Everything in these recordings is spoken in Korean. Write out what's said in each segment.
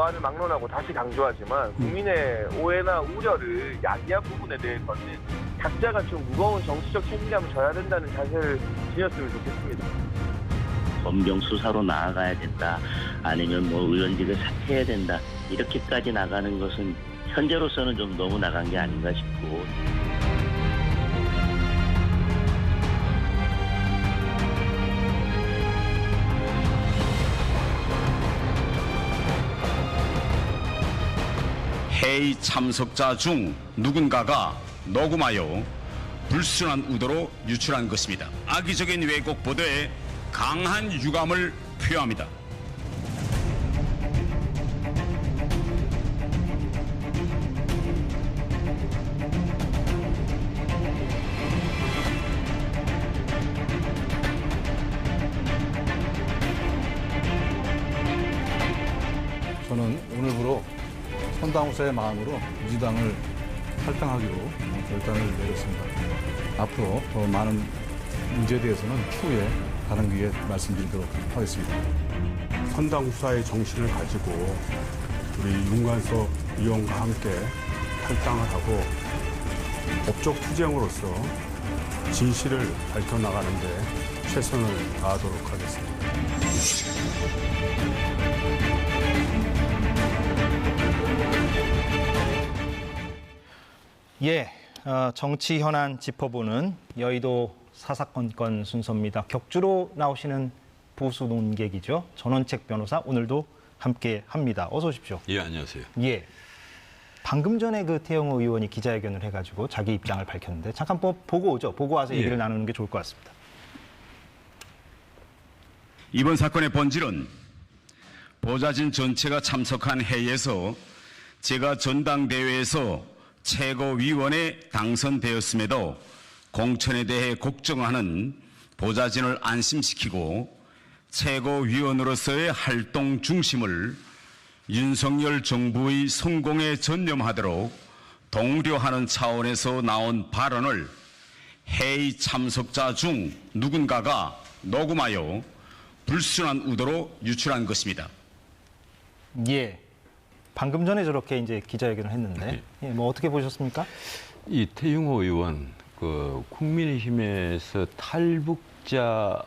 보안을 막론하고 다시 강조하지만 국민의 오해나 우려를 야기한 부분에 대해서는 각자가 좀 무거운 정치적 책임감을 져야 된다는 자세를 지녔으면 좋겠습니다. 검경 수사로 나아가야 된다. 아니면 뭐 의원직을 사퇴해야 된다. 이렇게까지 나가는 것은 현재로서는 좀 너무 나간 게 아닌가 싶고. 회의 참석자 중 누군가가 녹음하여 불순한 의도로 유출한 것입니다. 악의적인 왜곡 보도에 강한 유감을 표합니다. 저는 오늘부로 선당후사의 마음으로 민주당을 탈당하기로 결단을 내렸습니다. 앞으로 더 많은 문제에 대해서는 추후에 다른 기회에 말씀드리도록 하겠습니다. 선당후사의 정신을 가지고 우리 윤관석 의원과 함께 탈당을 하고 법적 투쟁으로서 진실을 밝혀나가는 데 최선을 다하도록 하겠습니다. 예, 정치 현안 짚어보는 여의도 사사건건 순서입니다. 격주로 나오시는 보수 논객이죠. 전원책 변호사 오늘도 함께합니다. 어서 오십시오. 예, 안녕하세요. 예, 방금 전에 그 태영호 의원이 기자회견을 해가지고 자기 입장을 밝혔는데 잠깐 보고 오죠. 보고 와서 얘기를 나누는 게 좋을 것 같습니다. 이번 사건의 본질은 보좌진 전체가 참석한 회의에서 제가 전당대회에서 최고위원에 당선되었음에도 공천에 대해 걱정하는 보좌진을 안심시키고 최고위원으로서의 활동 중심을 윤석열 정부의 성공에 전념하도록 독려하는 차원에서 나온 발언을 회의 참석자 중 누군가가 녹음하여 불순한 의도로 유출한 것입니다. 예, 방금 전에 저렇게 이제 기자회견을 했는데 예, 뭐 어떻게 보셨습니까? 이 태영호 의원, 국민의힘에서 탈북자에게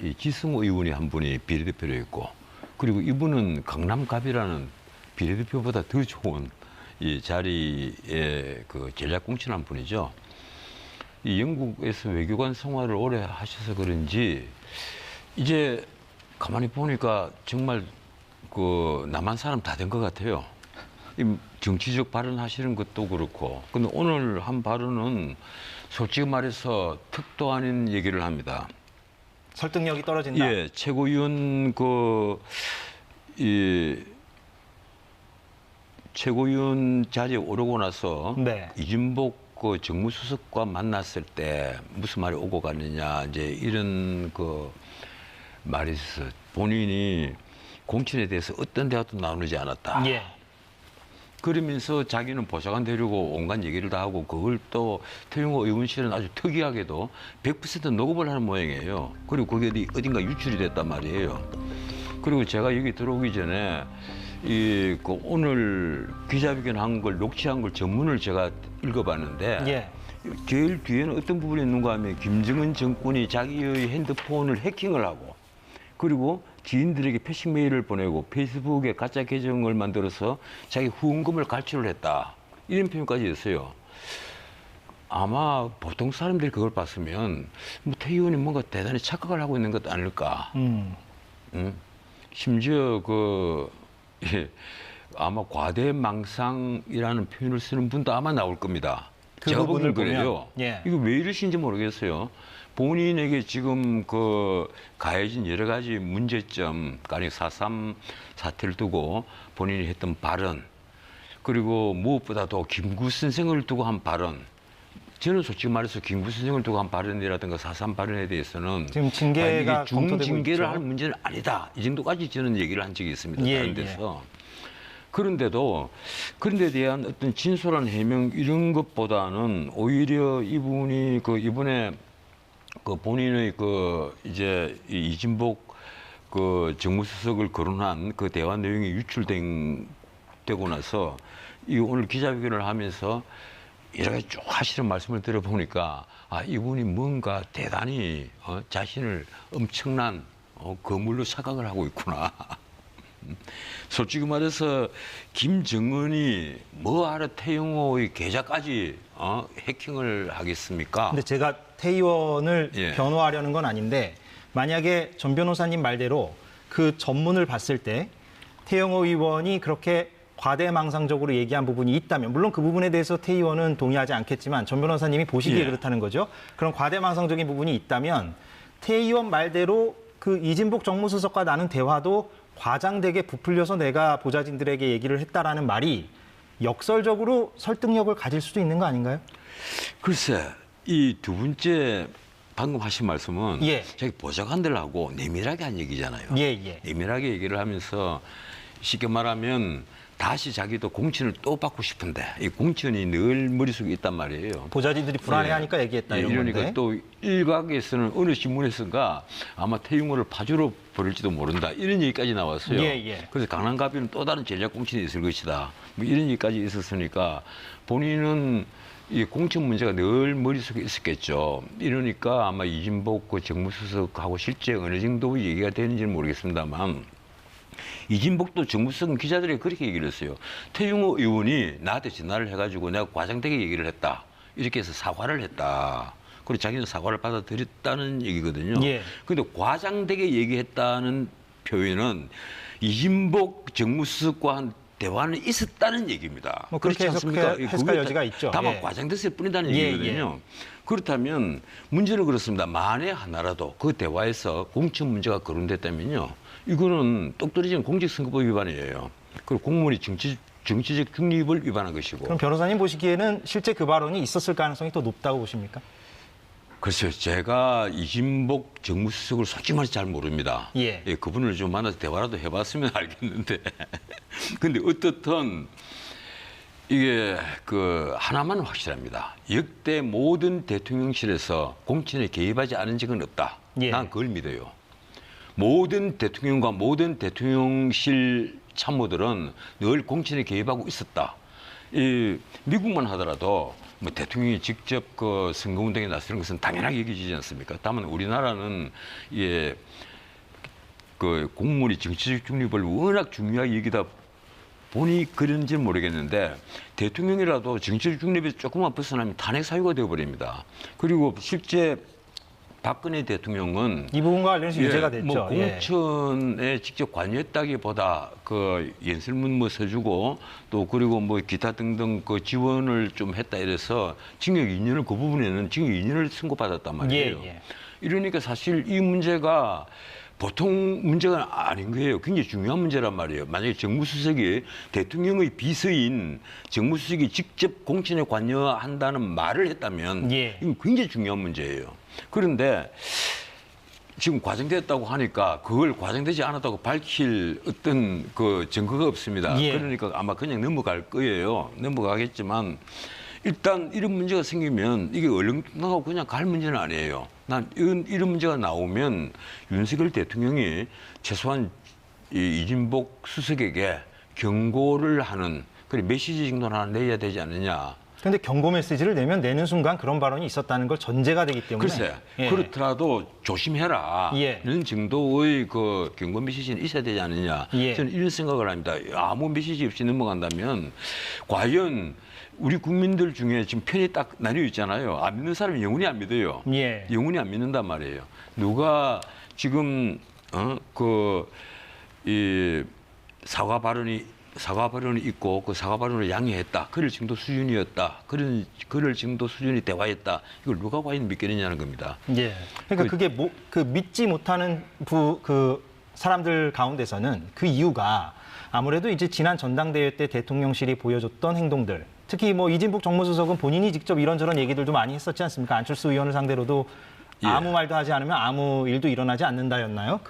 이 지승호 의원이 한 분이 비례대표로 있고, 그리고 이분은 강남갑이라는 비례대표보다 더 좋은 이 자리에 전략 공천한 분이죠. 이 영국에서 외교관 생활을 오래 하셔서 그런지 이제 가만히 보니까 정말 남한 사람 다 된 것 같아요. 정치적 발언하시는 것도 그렇고. 근데 오늘 한 발언은 솔직히 말해서 턱도 아닌 얘기를 합니다. 설득력이 떨어진다. 예, 최고위원 최고위원 자리에 오르고 나서 네. 이진복 정무수석과 만났을 때 무슨 말이 오고 갔느냐, 이제 이런 말이 있어서 본인이 공천에 대해서 어떤 대화도 나누지 않았다. 예. 그러면서 자기는 보좌관 되려고 온갖 얘기를 다 하고, 그걸 또 태영호 의원실은 아주 특이하게도 100% 녹음을 하는 모양이에요. 그리고 그게 어딘가 유출이 됐단 말이에요. 그리고 제가 여기 들어오기 전에 오늘 기자회견 한 걸, 녹취한 걸 전문을 제가 읽어봤는데 예. 제일 뒤에는 어떤 부분이 있는가 하면 김정은 정권이 자기의 핸드폰을 해킹을 하고, 그리고 지인들에게 패싱 메일을 보내고 페이스북에 가짜 계정을 만들어서 자기 후원금을 갈취를 했다. 이런 표현까지 있어요. 아마 보통 사람들이 그걸 봤으면 태 의원이 뭔가 대단히 착각을 하고 있는 것 아닐까. 심지어 아마 과대망상이라는 표현을 쓰는 분도 아마 나올 겁니다. 그 제가 부분을 보기엔 그래요. 보면, 예. 이거 왜 이러신지 모르겠어요. 본인에게 지금 가해진 여러 가지 문제점, 가령 4.3 사태를 두고 본인이 했던 발언, 그리고 무엇보다도 김구 선생을 두고 한 발언. 저는 솔직히 말해서 김구 선생을 두고 한 발언이라든가 4.3 발언에 대해서는 지금 징계가 이게 검토되고 중징계를 있죠. 할 문제는 아니다. 이 정도까지 저는 얘기를 한 적이 있습니다. 예, 다른 데서. 그런데도 그런 데 대한 어떤 진솔한 해명 이런 것보다는 오히려 이분이 이번에 본인의 이제 이진복 그 정무수석을 거론한 그 대화 내용이 유출되고 나서 이 오늘 기자회견을 하면서 이렇게 쭉 하시는 말씀을 들어보니까 아, 이분이 뭔가 대단히 자신을 엄청난 거물로 착각을 하고 있구나. 솔직히 말해서 김정은이 뭐하러 태영호의 계좌까지 해킹을 하겠습니까? 근데 제가 태 의원을 예. 변호하려는 건 아닌데 만약에 전 변호사님 말대로 그 전문을 봤을 때 태영호 의원이 그렇게 과대망상적으로 얘기한 부분이 있다면 물론 그 부분에 대해서 태 의원은 동의하지 않겠지만 전 변호사님이 보시기에 예. 그렇다는 거죠. 그런 과대망상적인 부분이 있다면 태 의원 말대로 그 이진복 정무수석과 나눈 대화도 과장되게 부풀려서 내가 보좌진들에게 얘기를 했다라는 말이 역설적으로 설득력을 가질 수도 있는 거 아닌가요? 글쎄, 이 두 번째 방금 하신 말씀은 예. 저기 보좌관들하고 내밀하게 한 얘기잖아요. 예. 내밀하게 얘기를 하면서 쉽게 말하면 다시 자기도 공천을 또 받고 싶은데 이 공천이 늘 머릿속에 있단 말이에요. 보좌진들이 불안해하니까 얘기했다 이런 이러니까 건데. 또 일각에서는 어느 신문에서가 아마 태용호를 파주로 버릴지도 모른다 이런 얘기까지 나왔어요. 예. 그래서 강남갑에는 또 다른 전략 공천이 있을 것이다. 뭐 이런 얘기까지 있었으니까 본인은 이 공천 문제가 늘 머릿속에 있었겠죠. 이러니까 아마 이진복 그 정무수석하고 실제 어느 정도 얘기가 되는지는 모르겠습니다만 이진복도 정무수석 기자들이 그렇게 얘기를 했어요. 태용호 의원이 나한테 전화를 해가지고 내가 과장되게 얘기를 했다. 이렇게 해서 사과를 했다. 그리고 자기는 사과를 받아들였다는 얘기거든요. 예. 그런데 과장되게 얘기했다는 표현은 이진복 정무수석과 한 대화는 있었다는 얘기입니다. 뭐 그렇게 해석할 여지가 있죠. 다만 예. 과장됐을 뿐이라는 예, 얘기거든요. 그렇다면 문제는 그렇습니다. 만에 하나라도 그 대화에서 공천 문제가 거론됐다면요. 이거는 똑 떨어지는 공직선거법 위반이에요. 그리고 공무원이 정치적 중립을 위반한 것이고. 그럼 변호사님 보시기에는 실제 그 발언이 있었을 가능성이 더 높다고 보십니까? 글쎄요. 제가 이진복 정무수석을 솔직히 말해서 잘 모릅니다. 예. 그분을 좀 만나서 대화라도 해봤으면 알겠는데. 근데 어떻든 이게 그 하나만 확실합니다. 역대 모든 대통령실에서 공천에 개입하지 않은 적은 없다. 예. 난 그걸 믿어요. 모든 대통령과 모든 대통령실 참모들은 늘 공천에 개입하고 있었다. 이 미국만 하더라도 뭐 대통령이 직접 그 선거운동에 나서는 것은 당연하게 여겨지지 않습니까? 다만 우리나라는 그 공무원이 정치적 중립을 워낙 중요하게 여기다 보니 그런지는 모르겠는데 대통령이라도 정치적 중립에서 조금만 벗어나면 탄핵 사유가 되어버립니다. 그리고 실제 박근혜 대통령은 이 부분과 관련해서 유죄가 됐죠. 뭐 공천에 직접 관여했다기보다 그 연설문 뭐 써주고 또 그리고 뭐 기타 등등 그 지원을 좀 했다 이래서 징역 2년을 그 부분에는 징역 2년을 선고받았단 말이에요. 예. 이러니까 사실 이 문제가 보통 문제가 아닌 거예요. 굉장히 중요한 문제란 말이에요. 만약에 정무수석이 대통령의 비서인 정무수석이 직접 공천에 관여한다는 말을 했다면 예. 이건 굉장히 중요한 문제예요. 그런데 지금 과정됐다고 하니까 그걸 과정되지 않았다고 밝힐 어떤 그 증거가 없습니다. 예. 그러니까 아마 그냥 넘어갈 거예요. 넘어가겠지만 일단 이런 문제가 생기면 이게 얼렁뚱하고 그냥 갈 문제는 아니에요. 난 이런 문제가 나오면 윤석열 대통령이 최소한 이진복 수석에게 경고를 하는 그런 메시지 정도는 하나 내야 되지 않느냐. 그런데 경고 메시지를 내는 순간 그런 발언이 있었다는 걸 전제가 되기 때문에. 글쎄, 예. 그렇더라도 조심해라. 예. 이런 정도의 그 경고 메시지는 있어야 되지 않느냐. 예. 저는 이런 생각을 합니다. 아무 메시지 없이 넘어간다면 과연 우리 국민들 중에 지금 편이 딱 나뉘어 있잖아요. 안 믿는 사람이 영원히 안 믿어요. 예. 영원히 안 믿는단 말이에요. 누가 지금 이 사과 발언이 있고 그 사과 발언을 양해했다. 그럴 정도 수준이었다. 그럴 정도 수준이 대화했다. 이걸 누가 과연 믿겠느냐는 겁니다. 예. 그러니까 그게 그 믿지 못하는 그 사람들 가운데서는 그 이유가 아무래도 이제 지난 전당대회 때 대통령실이 보여줬던 행동들, 특히 뭐 이진복 정무수석은 본인이 직접 이런저런 얘기들도 많이 했었지 않습니까? 안철수 의원을 상대로도 예. 아무 말도 하지 않으면 아무 일도 일어나지 않는다였나요?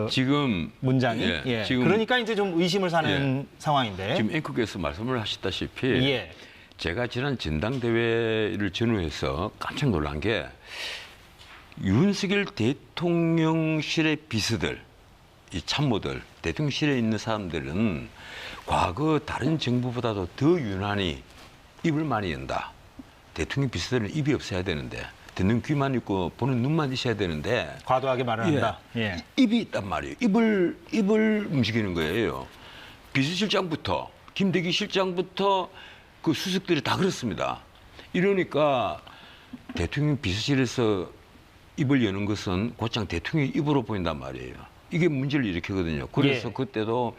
지금 문장이. 예. 지금 그러니까 이제 좀 의심을 사는 상황인데. 지금 앵커께서 말씀을 하셨다시피 예. 제가 지난 전당대회를 전후해서 깜짝 놀란 게 윤석열 대통령실의 비서들 이 참모들, 대통령실에 있는 사람들은 과거 다른 정부보다도 더 유난히 입을 많이 연다. 대통령 비서들은 입이 없어야 되는데, 듣는 귀만 있고 보는 눈만 있어야 되는데 과도하게 말을 한다. 예. 입이 있단 말이에요. 입을 움직이는 거예요. 비서실장부터 김대기 실장부터 그 수석들이 다 그렇습니다. 이러니까 대통령 비서실에서 입을 여는 것은 곧장 대통령의 입으로 보인단 말이에요. 이게 문제를 일으키거든요. 그래서 예. 그때도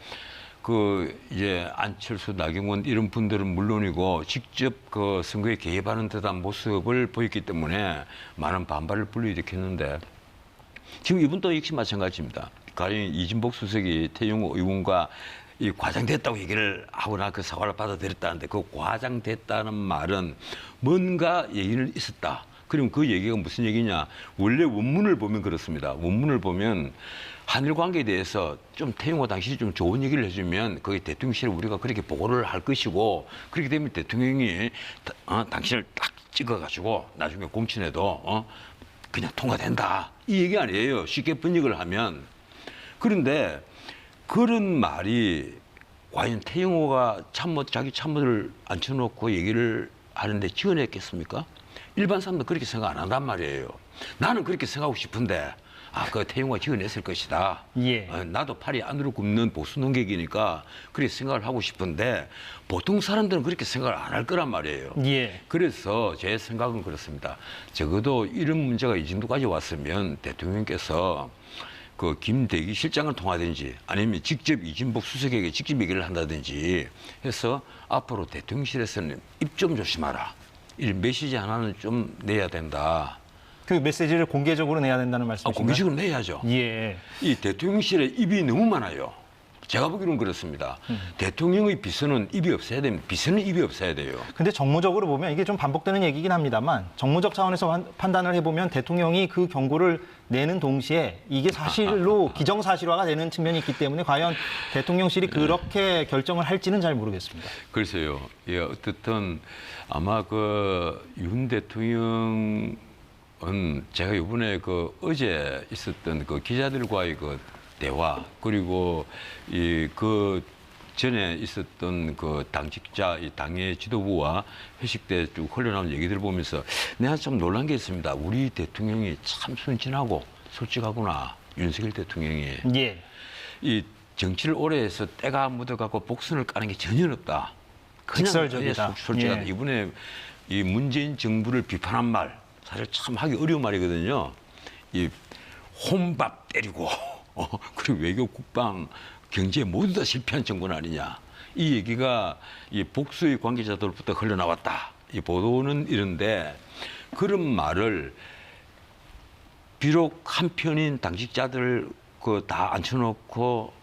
그 이제 안철수, 나경원 이런 분들은 물론이고 직접 그 선거에 개입하는 듯한 모습을 보였기 때문에 많은 반발을 불러일으켰는데 지금 이분도 역시 마찬가지입니다. 가령 이진복 수석이 태영호 의원과 이 과장됐다고 얘기를 하거나 그 사과를 받아들였다는데 그 과장됐다는 말은 뭔가 얘기는 있었다. 그럼 그 얘기가 무슨 얘기냐? 원래 원문을 보면 그렇습니다. 원문을 보면 한일 관계에 대해서 좀 태영호 당시 좀 좋은 얘기를 해주면 거기 대통령실에 우리가 그렇게 보고를 할 것이고 그렇게 되면 대통령이 당신을 딱 찍어가지고 나중에 공천에도 그냥 통과된다. 이 얘기 아니에요. 쉽게 번역을 하면. 그런데 그런 말이 과연 태영호가 자기 참모들을 앉혀놓고 얘기를 하는데 지어냈겠습니까? 일반 사람도 그렇게 생각 안 한단 말이에요. 나는 그렇게 생각하고 싶은데 그 태영호가 지어냈을 것이다. 예. 나도 팔이 안으로 굽는 보수 농객이니까 그렇게 생각을 하고 싶은데 보통 사람들은 그렇게 생각을 안 할 거란 말이에요. 예. 그래서 제 생각은 그렇습니다. 적어도 이런 문제가 이 정도까지 왔으면 대통령께서 그 김대기 실장을 통하든지 아니면 직접 이진복 수석에게 직접 얘기를 한다든지 해서 앞으로 대통령실에서는 입 좀 조심하라. 이 메시지 하나는 좀 내야 된다. 그 메시지를 공개적으로 내야 된다는 말씀이신가요? 공개적으로 내야죠. 예. 이 대통령실에 입이 너무 많아요. 제가 보기로는 그렇습니다. 대통령의 비서는 입이 없어야 됩니다. 비서는 입이 없어야 돼요. 근데 정무적으로 보면 이게 좀 반복되는 얘기긴 합니다만 정무적 차원에서 판단을 해보면 대통령이 그 경고를 내는 동시에 이게 사실로 기정사실화가 되는 측면이 있기 때문에 과연 대통령실이 그렇게 결정을 할지는 잘 모르겠습니다. 글쎄요. 예, 어쨌든 아마 그 윤 대통령은 제가 이번에 그 어제 있었던 그 기자들과의 그 대화 그리고 그 전에 있었던 그 당직자, 이 당의 지도부와 회식 때 쭉 흘러나온 얘기들 보면서 내가 참 놀란 게 있습니다. 우리 대통령이 참 순진하고 솔직하구나. 윤석열 대통령이. 예. 이 정치를 오래 해서 때가 묻어가고 복선을 까는 게 전혀 없다. 직설적이다. 솔직하다. 예. 이번에 이 문재인 정부를 비판한 말 사실 참 하기 어려운 말이거든요. 이 혼밥 때리고 그리고 외교, 국방, 경제 모두 다 실패한 정권 아니냐. 이 얘기가 이 복수의 관계자들부터 흘러나왔다. 이 보도는 이런데 그런 말을 비록 한편인 당직자들 그 다 앉혀놓고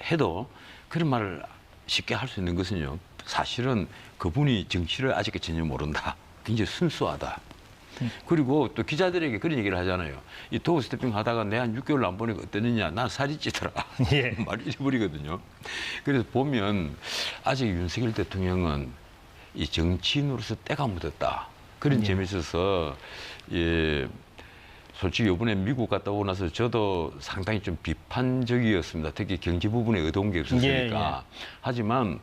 해도 그런 말을 쉽게 할 수 있는 것은요. 사실은 그분이 정치를 아직 전혀 모른다. 굉장히 순수하다. 그리고 또 기자들에게 그런 얘기를 하잖아요. 이 도어 스태핑 하다가 내 한 6개월 안 보니까 어땠느냐. 난 살이 찌더라. 예. 말을 잃어버리거든요. 그래서 보면 아직 윤석열 대통령은 이 정치인으로서 때가 묻었다. 그런 점에 있어서 솔직히 이번에 미국 갔다 오고 나서 저도 상당히 좀 비판적이었습니다. 특히 경제 부분에 의도한 게 없었으니까. 하지만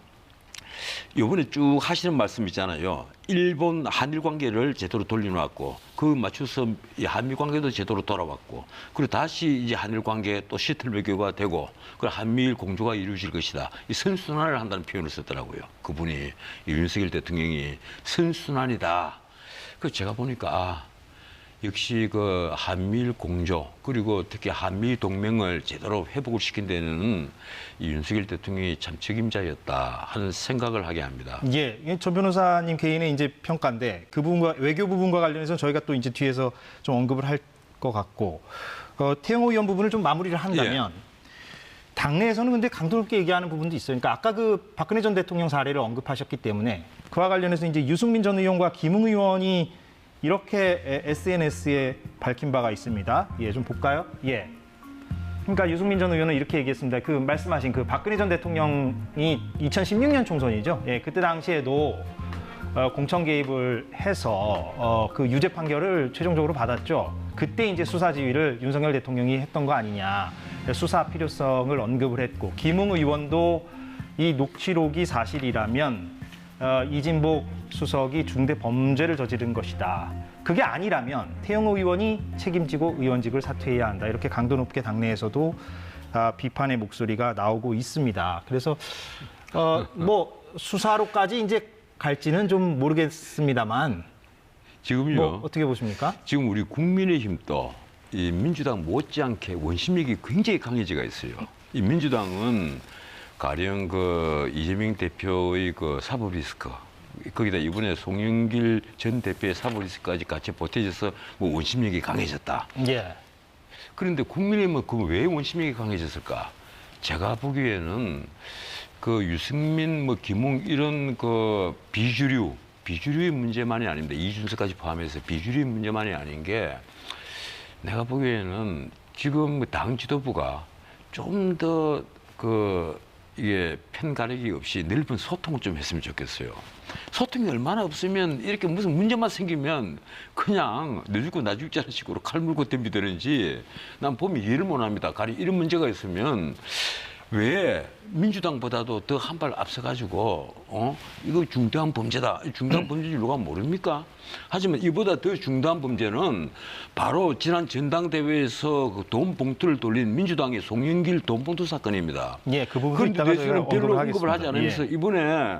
이번에 쭉 하시는 말씀 있잖아요. 일본 한일 관계를 제대로 돌려놓았고 그 맞춰서 한미 관계도 제대로 돌아왔고 그리고 다시 이제 한일 관계 또 셔틀 외교가 되고 그리고 한미일 공조가 이루어질 것이다. 이 선순환을 한다는 표현을 썼더라고요. 그분이 윤석열 대통령이 선순환이다. 그래서 제가 보니까 역시 그 한미일 공조 그리고 특히 한미 동맹을 제대로 회복을 시킨 데는 이 윤석열 대통령이 참 책임자였다 하는 생각을 하게 합니다. 예, 조 변호사님 개인의 이제 평가인데 그 부분과 외교 부분과 관련해서 저희가 또 이제 뒤에서 좀 언급을 할 것 같고 태영호 의원 부분을 좀 마무리를 한다면 당내에서는 근데 강도 높게 얘기하는 부분도 있어요. 그러니까 아까 그 박근혜 전 대통령 사례를 언급하셨기 때문에 그와 관련해서 이제 유승민 전 의원과 김웅 의원이 이렇게 SNS에 밝힌 바가 있습니다. 예, 좀 볼까요? 예. 그러니까 유승민 전 의원은 이렇게 얘기했습니다. 그 말씀하신 그 박근혜 전 대통령이 2016년 총선이죠. 예, 그때 당시에도 공천 개입을 해서 그 유죄 판결을 최종적으로 받았죠. 그때 이제 수사 지휘를 윤석열 대통령이 했던 거 아니냐. 수사 필요성을 언급을 했고 김웅 의원도 이 녹취록이 사실이라면 이진복 수석이 중대 범죄를 저지른 것이다. 그게 아니라면 태영호 의원이 책임지고 의원직을 사퇴해야 한다. 이렇게 강도 높게 당내에서도 비판의 목소리가 나오고 있습니다. 그래서 뭐 수사로까지 이제 갈지는 좀 모르겠습니다만 지금요. 뭐 어떻게 보십니까? 지금 우리 국민의힘도 이 민주당 못지않게 원심력이 굉장히 강해지가 있어요. 이 민주당은 가령 그 이재명 대표의 그 사법 리스크, 거기다 이번에 송영길 전 대표의 사법 리스크까지 같이 보태져서 뭐 원심력이 강해졌다. 예. 그런데 국민의힘은 그 왜 원심력이 강해졌을까? 제가 보기에는 그 유승민, 뭐 김웅 이런 그 비주류의 문제만이 아닙니다. 이준석까지 포함해서 비주류의 문제만이 아닌 게 내가 보기에는 지금 당 지도부가 좀 더 이게 편 가리기 없이 넓은 소통을 좀 했으면 좋겠어요. 소통이 얼마나 없으면 이렇게 무슨 문제만 생기면 그냥 너 죽고 나 죽자는 식으로 칼 물고 덤비더는지 난 보면 이해를 못합니다. 가령 이런 문제가 있으면 왜 민주당보다도 더 한 발 앞서가지고 이거 중대한 범죄다. 중대한 범죄인지 누가 모릅니까? 하지만 이보다 더 중대한 범죄는 바로 지난 전당대회에서 그 돈 봉투를 돌린 민주당의 송영길 돈 봉투 사건입니다. 예, 그 부분 그런데 이따가 대수는 별로 언급을 하겠습니다. 하지 않으면서 예. 이번에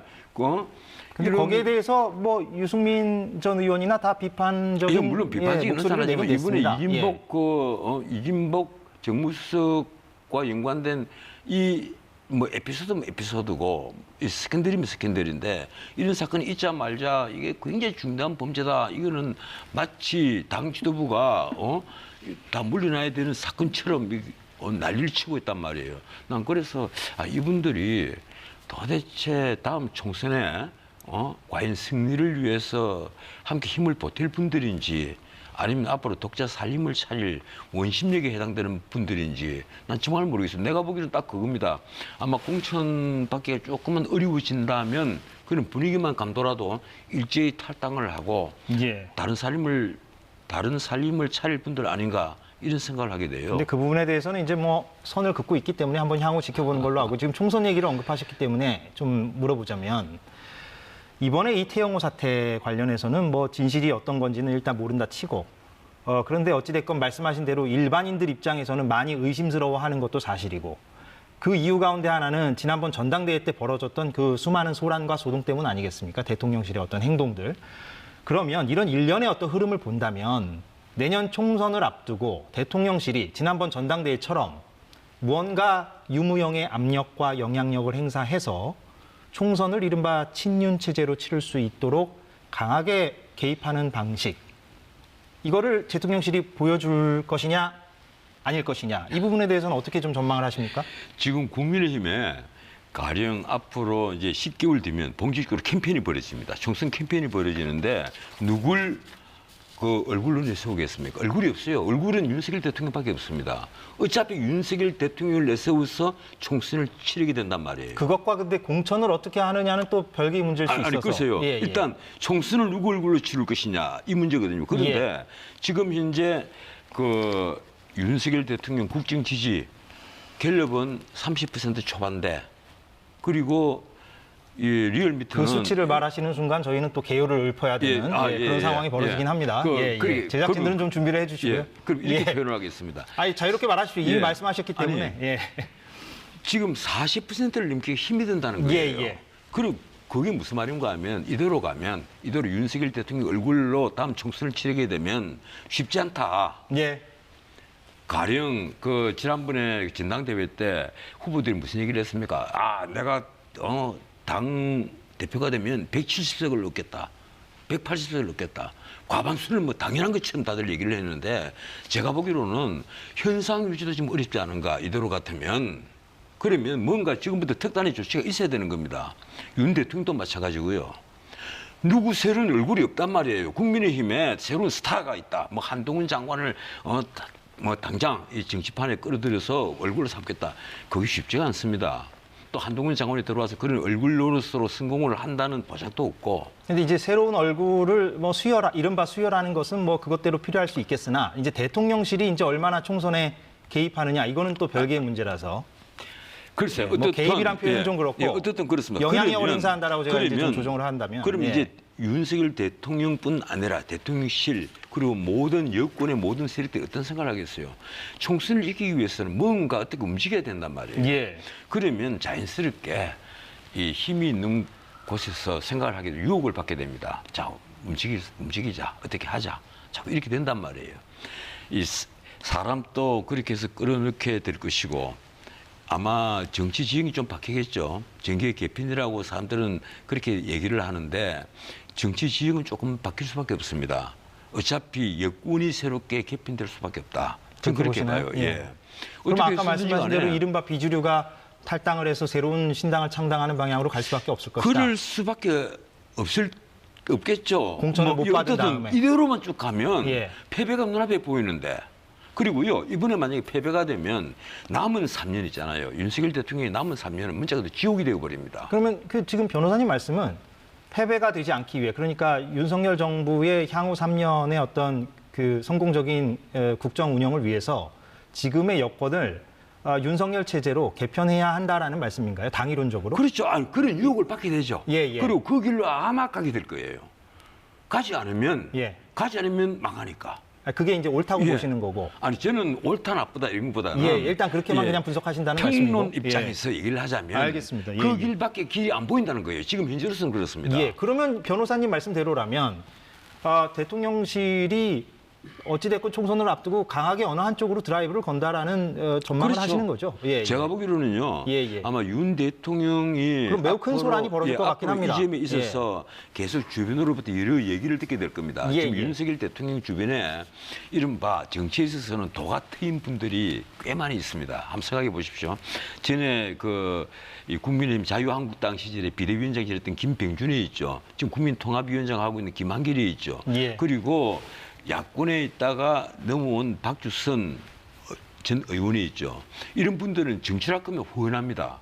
근데 거기에 대해서 뭐 유승민 전 의원이나 다 비판적인 물론 비판적인 목소리를 내긴 의사는 이번에 됐습니다. 이진복 정무수석과 연관된 이 뭐 에피소드면 에피소드고 이 스캔들이면 스캔들인데 이런 사건이 있자 말자 이게 굉장히 중대한 범죄다. 이거는 마치 당 지도부가 다 물러나야 되는 사건처럼 난리를 치고 있단 말이에요. 난 그래서 이분들이 도대체 다음 총선에 과연 승리를 위해서 함께 힘을 보탤 분들인지 아니면 앞으로 독자 살림을 차릴 원심력에 해당되는 분들인지 난 정말 모르겠어요. 내가 보기에는 딱 그겁니다. 아마 공천 받기가 조금은 어려워진다면 그런 분위기만 감도라도 일제히 탈당을 하고 예. 다른 살림을 차릴 분들 아닌가 이런 생각을 하게 돼요. 근데 그 부분에 대해서는 이제 뭐 선을 긋고 있기 때문에 한번 향후 지켜보는 걸로 하고 지금 총선 얘기를 언급하셨기 때문에 좀 물어보자면 이번에 이 태영호 사태 관련해서는 뭐 진실이 어떤 건지는 일단 모른다 치고 그런데 어찌됐건 말씀하신 대로 일반인들 입장에서는 많이 의심스러워하는 것도 사실이고 그 이유 가운데 하나는 지난번 전당대회 때 벌어졌던 그 수많은 소란과 소동 때문 아니겠습니까? 대통령실의 어떤 행동들. 그러면 이런 일련의 어떤 흐름을 본다면 내년 총선을 앞두고 대통령실이 지난번 전당대회처럼 무언가 유무형의 압력과 영향력을 행사해서 총선을 이른바 친윤 체제로 치를 수 있도록 강하게 개입하는 방식. 이거를 대통령실이 보여줄 것이냐 아닐 것이냐. 이 부분에 대해서는 어떻게 좀 전망을 하십니까? 지금 국민의힘에 가령 앞으로 이제 10개월 뒤면 본격적으로 캠페인이 벌어집니다. 총선 캠페인이 벌어지는데 누굴 그 얼굴로 내세우겠습니까? 얼굴이 없어요. 얼굴은 윤석열 대통령밖에 없습니다. 어차피 윤석열 대통령을 내세워서 총선을 치르게 된단 말이에요. 그것과 근데 공천을 어떻게 하느냐는 또 별개의 문제일 수 있어서. 아니 글쎄요. 예. 일단 총선을 누구 얼굴로 치를 것이냐 이 문제거든요. 그런데 지금 현재 그 윤석열 대통령 국정 지지 갤럽은 30% 초반대. 그리고 이 리얼미터는 그 수치를 말하시는 순간 저희는 또 개요를 읊어야 되는 그런 상황이 벌어지긴 합니다. 제작진들은 좀 준비를 해주시고요. 그럼 이렇게 표현을 하겠습니다. 아니 자유롭게 말하십시오. 이미 말씀하셨기 때문에. 지금 40%를 넘기기 힘이 든다는 거예요. 그리고 그게 무슨 말인가 하면 이대로 가면 이대로 윤석열 대통령 얼굴로 다음 총선을 치르게 되면 쉽지 않다. 가령 그 지난번에 전당대회 때 후보들이 무슨 얘기를 했습니까? 내가 당 대표가 되면 170석을 넣겠다. 180석을 넣겠다. 과반수는 뭐 당연한 것처럼 다들 얘기를 했는데 제가 보기로는 현상 유지도 좀 어렵지 않은가 이대로 같으면 그러면 뭔가 지금부터 특단의 조치가 있어야 되는 겁니다. 윤 대통령도 마찬가지고요. 누구 새로운 얼굴이 없단 말이에요. 국민의힘에 새로운 스타가 있다. 뭐 한동훈 장관을 뭐 당장 이 정치판에 끌어들여서 얼굴을 삼겠다. 그게 쉽지가 않습니다. 또 한동훈 장관이 들어와서 그런 얼굴 노릇으로 성공을 한다는 보장도 없고. 근데 이제 새로운 얼굴을 뭐 이른바 수혈하는 것은 뭐 그것대로 필요할 수 있겠으나 이제 대통령실이 이제 얼마나 총선에 개입하느냐 이거는 또 별개의 문제라서. 글쎄요. 뭐 어떻든, 개입이란 표현은 좀 그렇고. 예, 어떻든 그렇습니다. 영향력을 행사한다라고 제가 이제 좀 조정을 한다면. 그럼 예. 이제 윤석열 대통령뿐 아니라 대통령실 그리고 모든 여권의 모든 세력들이 어떤 생각을 하겠어요. 총선을 이기기 위해서는 뭔가 어떻게 움직여야 된단 말이에요. 예. 그러면 자연스럽게 이 힘이 있는 곳에서 생각을 하게 되고 유혹을 받게 됩니다. 자, 움직이자. 어떻게 하자. 자꾸 이렇게 된단 말이에요. 이 사람도 그렇게 해서 끌어넣게 될 것이고 아마 정치 지형이 좀 바뀌겠죠. 정계 개편이라고 사람들은 그렇게 얘기를 하는데 정치 지형은 조금 바뀔 수밖에 없습니다. 어차피 여권이 새롭게 개편될 수밖에 없다. 저는 그렇게 봐요. 예. 그럼 아까 말씀하신 대로 이른바 비주류가 탈당을 해서 새로운 신당을 창당하는 방향으로 갈 수밖에 없을 것이다. 그럴 수밖에 없겠죠. 공천을 못 받은 다음에. 이대로만 쭉 가면 예. 패배가 눈앞에 보이는데 그리고요, 이번에 만약에 패배가 되면 남은 3년 있잖아요. 윤석열 대통령이 남은 3년은 문자 그대로 지옥이 되어버립니다. 그러면 그 지금 변호사님 말씀은 패배가 되지 않기 위해 그러니까 윤석열 정부의 향후 3년의 어떤 그 성공적인 국정 운영을 위해서 지금의 여건을 윤석열 체제로 개편해야 한다라는 말씀인가요? 당이론적으로? 그렇죠. 아니, 그런 유혹을 받게 되죠. 예, 예. 그리고 그 길로 아마 가게 될 거예요. 가지 않으면 예. 망하니까. 그게 이제 옳다고 예. 보시는 거고. 아니 저는 옳다 나쁘다 이런 것보다는 예, 일단 그렇게만 그냥 분석하신다는 말씀이고. 평론 입장에서 얘기를 하자면 알겠습니다. 예, 그 예. 길밖에 길이 안 보인다는 거예요. 지금 현재로서는 그렇습니다. 예, 그러면 변호사님 말씀대로라면 대통령실이 어찌됐건 총선을 앞두고 강하게 어느 한쪽으로 드라이브를 건다라는 전망을 그렇죠. 하시는 거죠. 예, 제가 보기로는요. 예, 예. 아마 윤 대통령이 그럼 매우 큰 소란이 벌어질 것 같긴 합니다. 이 점에 있어서 계속 주변으로부터 여러 얘기를 듣게 될 겁니다. 예, 지금 예. 윤석열 대통령 주변에 이른바 정치에 있어서는 도가 트인 분들이 꽤 많이 있습니다. 한번 생각해 보십시오. 전에 이 국민의힘 자유한국당 시절에 비대위원장이었던 김병준이 있죠. 지금 국민통합위원장 하고 있는 김한길이 있죠. 예. 그리고 야권에 있다가 넘어온 박주선 전 의원이 있죠. 이런 분들은 정치를 할 거면 후원합니다.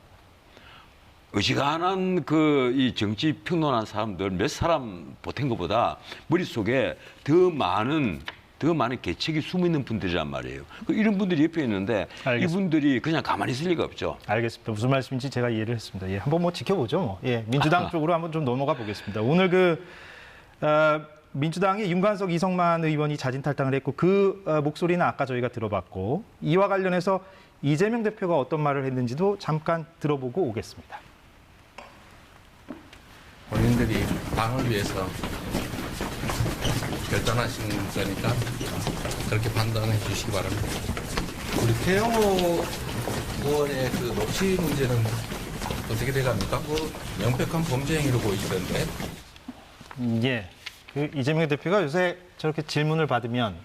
어지간한 이 정치 평론한 사람들 몇 사람 보탠 것보다 머릿속에 더 많은 계책이 숨어 있는 분들이란 말이에요. 이런 분들이 옆에 있는데 알겠습니다. 이분들이 그냥 가만히 있을 리가 없죠. 알겠습니다. 무슨 말씀인지 제가 이해를 했습니다. 예, 한번 지켜보죠. 뭐. 예, 민주당 쪽으로 한번 좀 넘어가 보겠습니다. 오늘 민주당의 윤관석, 이성만 의원이 자진 탈당을 했고 그 목소리는 아까 저희가 들어봤고 이와 관련해서 이재명 대표가 어떤 말을 했는지도 잠깐 들어보고 오겠습니다. 본인들이 당을 위해서 결단하신 거니까 그렇게 판단해 주시기 바랍니다. 우리 태영호 의원의 그 녹취 문제는 어떻게 돼갑니까? 명백한 범죄 행위로 보이시던데. 예. 이재명 대표가 요새 저렇게 질문을 받으면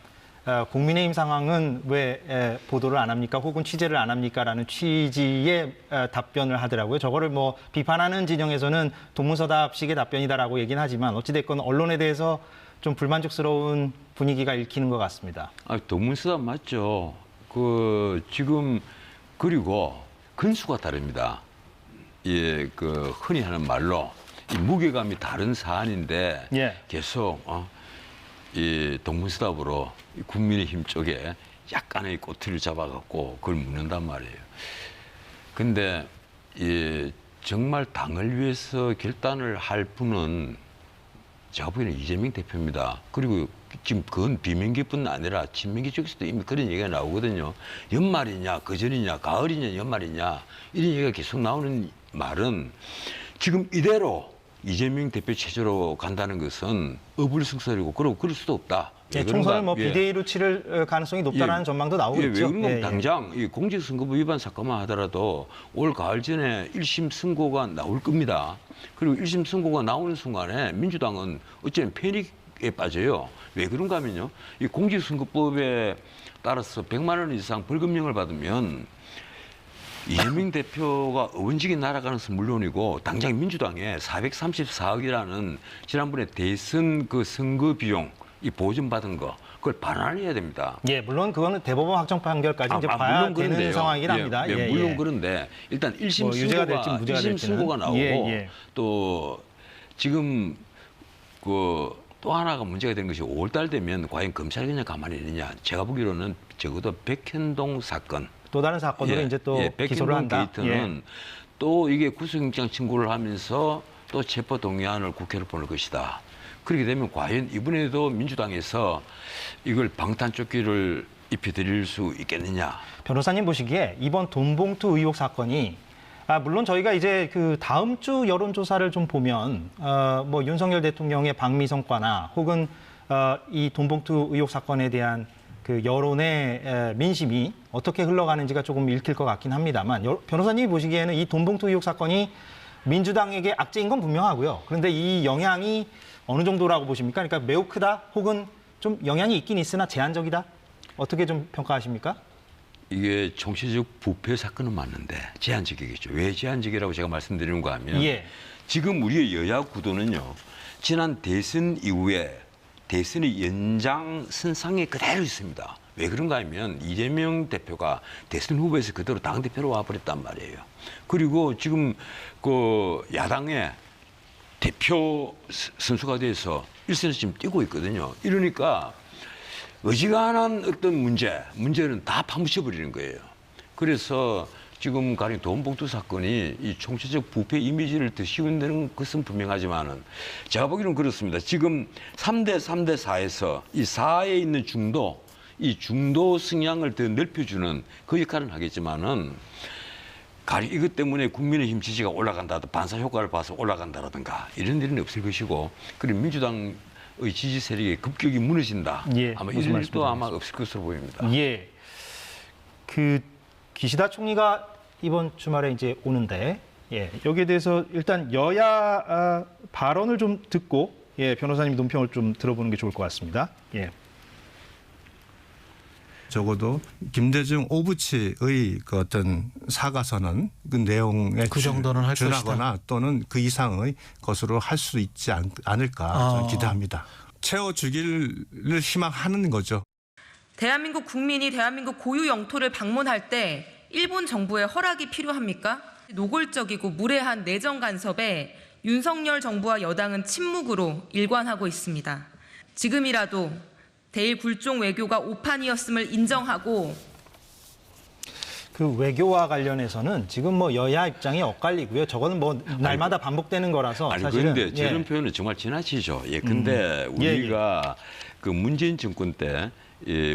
국민의힘 상황은 왜 보도를 안 합니까? 혹은 취재를 안 합니까? 라는 취지의 답변을 하더라고요. 저거를 뭐 비판하는 진영에서는 동문서답식의 답변이다라고 얘기는 하지만 어찌됐건 언론에 대해서 좀 불만족스러운 분위기가 읽히는 것 같습니다. 동문서답 맞죠. 지금 그리고 근수가 다릅니다. 예, 흔히 하는 말로 이 무게감이 다른 사안인데 예. 계속 이 동문서답으로 국민의힘 쪽에 약간의 꼬투리를 잡아갖고 그걸 묻는단 말이에요. 근데 정말 당을 위해서 결단을 할 분은 제가 보기에는 이재명 대표입니다. 그리고 지금 그건 비명계뿐 아니라 친명계 쪽에서도 이미 그런 얘기가 나오거든요. 연말이냐, 그전이냐, 가을이냐, 연말이냐 이런 얘기가 계속 나오는 말은 지금 이대로 이재명 대표 체제로 간다는 것은 어불성설이고 그럴 수도 없다. 예, 총선을 비대위로 치를 가능성이 높다라는 전망도 나오고 있죠. 왜 그러면 당장 이 공직선거법 위반 사건만 하더라도 올 가을 전에 1심 선고가 나올 겁니다. 그리고 1심 선고가 나오는 순간에 민주당은 어쩌면 패닉에 빠져요. 왜 그런가 하면요. 이 공직선거법에 따라서 100만 원 이상 벌금형을 받으면 이재명 대표가 의원직이 날아가는 것은 물론이고 당장 민주당에 434억이라는 지난번에 대선 선거 비용 보존받은 거 그걸 반환해야 됩니다. 예, 물론 그거는 대법원 확정 판결까지 이제 봐야 되는 상황이긴 합니다. 예, 물론 그런데 일단 1심 유죄가 될지 무죄가 될지는. 선고가 나오고 또 지금 또 하나가 문제가 되는 것이 5월달 되면 과연 검찰이 그냥 가만히 있느냐. 제가 보기로는 적어도 백현동 사건. 또 다른 사건으로 이제 또 기소를 한다. 게이트는 또 이게 구속영장 청구를 하면서 또 체포 동의안을 국회로 보낼 것이다. 그렇게 되면 과연 이번에도 민주당에서 이걸 방탄조끼를 입혀드릴 수 있겠느냐. 변호사님 보시기에 이번 돈봉투 의혹 사건이 물론 저희가 이제 그 다음 주 여론조사를 좀 보면 뭐 윤석열 대통령의 방미 성과나 혹은 이 돈봉투 의혹 사건에 대한 그 여론의 민심이 어떻게 흘러가는지가 조금 읽힐 것 같긴 합니다만 변호사님이 보시기에는 이 돈봉투 의혹 사건이 민주당에게 악재인 건 분명하고요. 그런데 이 영향이 어느 정도라고 보십니까? 그러니까 매우 크다 혹은 좀 영향이 있긴 있으나 제한적이다? 어떻게 좀 평가하십니까? 이게 정치적 부패 사건은 맞는데 제한적이겠죠. 왜 제한적이라고 제가 말씀드리는가 하면 지금 우리의 여야 구도는요. 지난 대선 이후에 대선의 연장선상에 그대로 있습니다. 왜 그런가 하면 이재명 대표가 대선 후보에서 그대로 당대표로 와버렸단 말이에요. 그리고 지금 그 야당의 대표 선수가 돼서 일선에서 지금 뛰고 있거든요. 이러니까 어지간한 어떤 문제는 다 파묻혀버리는 거예요. 그래서 지금 가령 돈봉투 사건이 이 총체적 부패 이미지를 더 씌운다는 것은 분명하지만은 제가 보기로는 그렇습니다. 지금 3대 4에서 이 4에 있는 이 중도 성향을 더 넓혀주는 그 역할은 하겠지만은 가령 이것 때문에 국민의힘 지지가 올라간다든가 반사 효과를 봐서 올라간다라든가 이런 일은 없을 것이고 그리고 민주당의 지지 세력이 급격히 무너진다. 아마 이런 일도 아마 없을 것으로 보입니다. 그 기시다 총리가 이번 주말에 이제 오는데 여기에 대해서 일단 여야 발언을 좀 듣고 변호사님 논평을 좀 들어보는 게 좋을 것 같습니다. 적어도 김대중 오부치의 그 어떤 사과서는 그 내용에 그 정도는 할 준하거나 또는 그 이상의 것으로 할 수 있지 않을까 저는 기대합니다. 채워주기를 희망하는 거죠. 대한민국 국민이 대한민국 고유 영토를 방문할 때 일본 정부의 허락이 필요합니까? 노골적이고 무례한 내정 간섭에 윤석열 정부와 여당은 침묵으로 일관하고 있습니다. 지금이라도 대일 굴종 외교가 오판이었음을 인정하고 그 외교와 관련해서는 지금 뭐 여야 입장이 엇갈리고요. 저거는 뭐 날마다 반복되는 거라서 사실은. 그런데 저런 표현은 정말 지나치죠. 근데 우리가 그 문재인 정권 때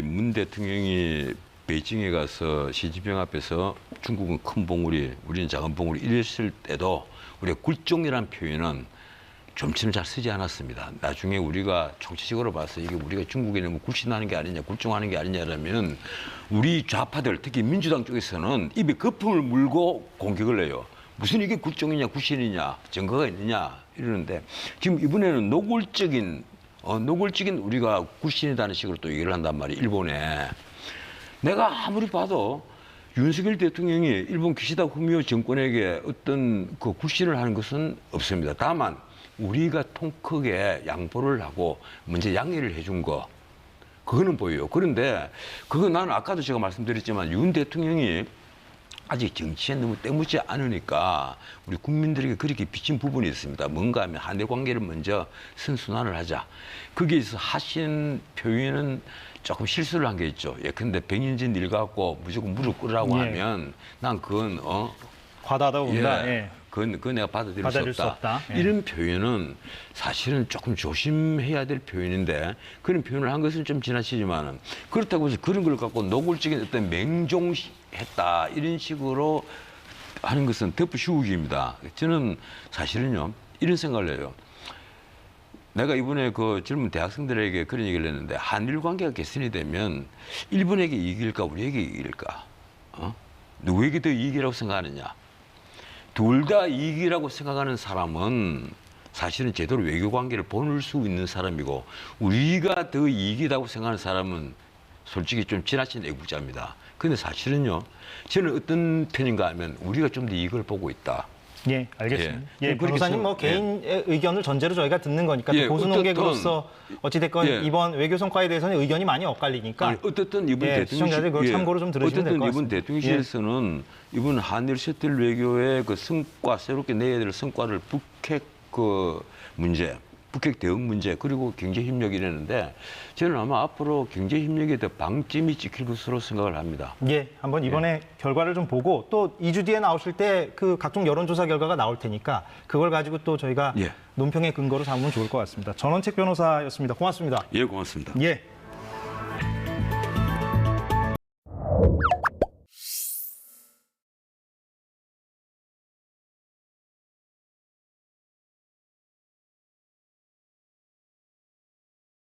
문 대통령이 베이징에 가서 시진핑 앞에서 중국은 큰 봉우리, 우리는 작은 봉우리 이랬을 때도 우리가 굴종이라는 표현은 좀처럼 잘 쓰지 않았습니다. 나중에 우리가 정치적으로 봐서 이게 우리가 중국에 너무 굴신하는 게 아니냐, 굴종하는 게 아니냐라면 우리 좌파들, 특히 민주당 쪽에서는 입에 거품을 물고 공격을 해요. 무슨 이게 굴종이냐, 굴신이냐, 증거가 있느냐 이러는데 지금 이번에는 노골적인 우리가 굴신이라는 식으로 또 얘기를 한단 말이에요. 일본에. 내가 아무리 봐도 윤석열 대통령이 일본 기시다 후미오 정권에게 어떤 그 굴신을 하는 것은 없습니다. 다만 우리가 통 크게 양보를 하고 먼저 양해를 해준 거 그거는 보여요. 그런데 그거 나는 아까도 제가 말씀드렸지만 윤 대통령이 아직 정치에 너무 때묻지 않으니까 우리 국민들에게 그렇게 비친 부분이 있습니다. 뭔가 하면 한일 관계를 먼저 선순환을 하자. 거기에서 하신 표현은 조금 실수를 한 게 있죠. 근데 백인진 일 갖고 무조건 무릎 꿇으라고 하면 난 그건 과다하다고 본다. 그건 내가 받아들일 수 없다. 이런 표현은 사실은 조금 조심해야 될 표현인데 그런 표현을 한 것은 좀 지나치지만은 그렇다고 해서 그런 걸 갖고 노골적인 어떤 맹종했다 이런 식으로 하는 것은 덮어씌우기입니다. 저는 사실은요 이런 생각을 해요. 내가 이번에 그 젊은 대학생들에게 그런 얘기를 했는데 한일 관계가 개선이 되면 일본에게 이길까 우리에게 이길까? 누구에게 더 이익이라고 생각하느냐? 둘 다 이익이라고 생각하는 사람은 사실은 제대로 외교 관계를 보낼 수 있는 사람이고 우리가 더 이익이라고 생각하는 사람은 솔직히 좀 지나친 애국자입니다. 근데 사실은요, 저는 어떤 편인가 하면 우리가 좀 더 이익을 보고 있다. 알겠습니다. 변호사님 뭐 개인의 의견을 전제로 저희가 듣는 거니까 보수 논객으로서 어찌됐건 이번 외교 성과에 대해서는 의견이 많이 엇갈리니까 어쨌든 이번 시청자들 그걸 참고로 좀 들으시면 될 것 같습니다. 이번 대통령실에서는 이번 한일 셔틀 외교의 그 성과 새롭게 내야 될 성과를 북핵 그 문제 북핵 대응 문제 그리고 경제 협력이라는데 저는 아마 앞으로 경제 협력에 더 방점이 찍힐 것으로 생각을 합니다. 예, 한번 이번에 결과를 좀 보고 또 2주 뒤에 나오실 때 그 각종 여론조사 결과가 나올 테니까 그걸 가지고 또 저희가 논평의 근거로 삼으면 좋을 것 같습니다. 전원책 변호사였습니다. 고맙습니다. 예, 고맙습니다. 예.